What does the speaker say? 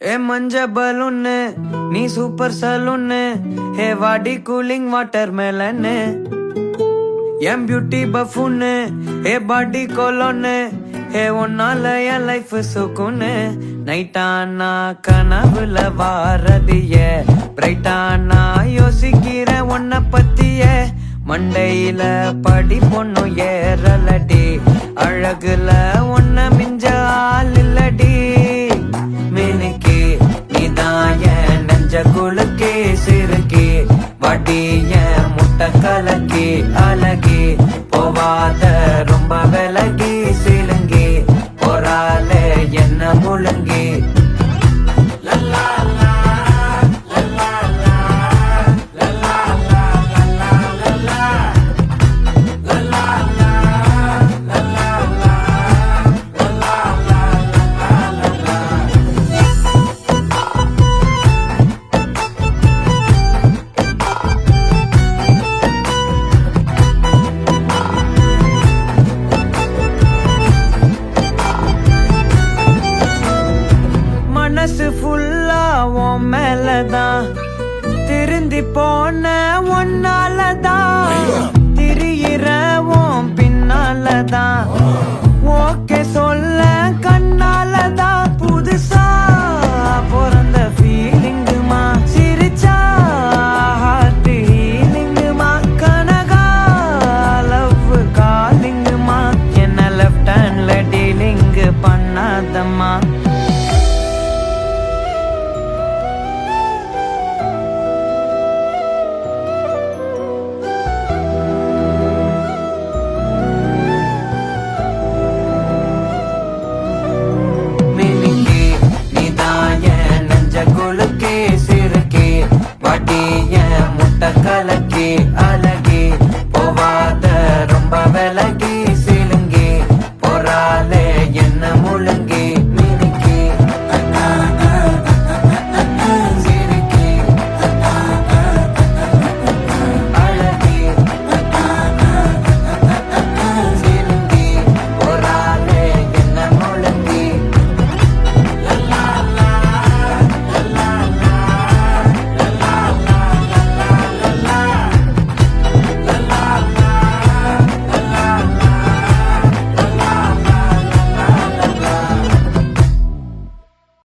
ஏ மஞ்ச பலூன்னு நீ சூப்பர் சலூன்னு ஹே வாடி கூலிங் வாட்டர் மேலன்னு என் பியூட்டி பஃபூன்னு ஹே பாடி கோலோன்னு ஹே ஒன்னால என் லைஃப் சுக்குன்னு நைட்டானா கனவுல வாரதிய பிரைட்டானா யோசிக்கிற உன்னை பத்திய மண்டையில படி பொண்ணு ஏறலடி அழகுல ஒன்ன மிஞ்ச ஆள் இல்லடி மினுக்கி நீதான் என் நெஞ்ச குலுக்கி சிறுக்கி வடிய முட்டை கலக்கி அழகி போவாத ரொம்ப விலகி சிலுங்கி போறாலே என்ன முழுங்கி மனசு ஃபுல்லா உன் மேலதான் திருந்தி போன ஒன்னாலதான் திரியிற உன் பின்னாலதான் ஓகே சொல்ல கண்ணாலதான்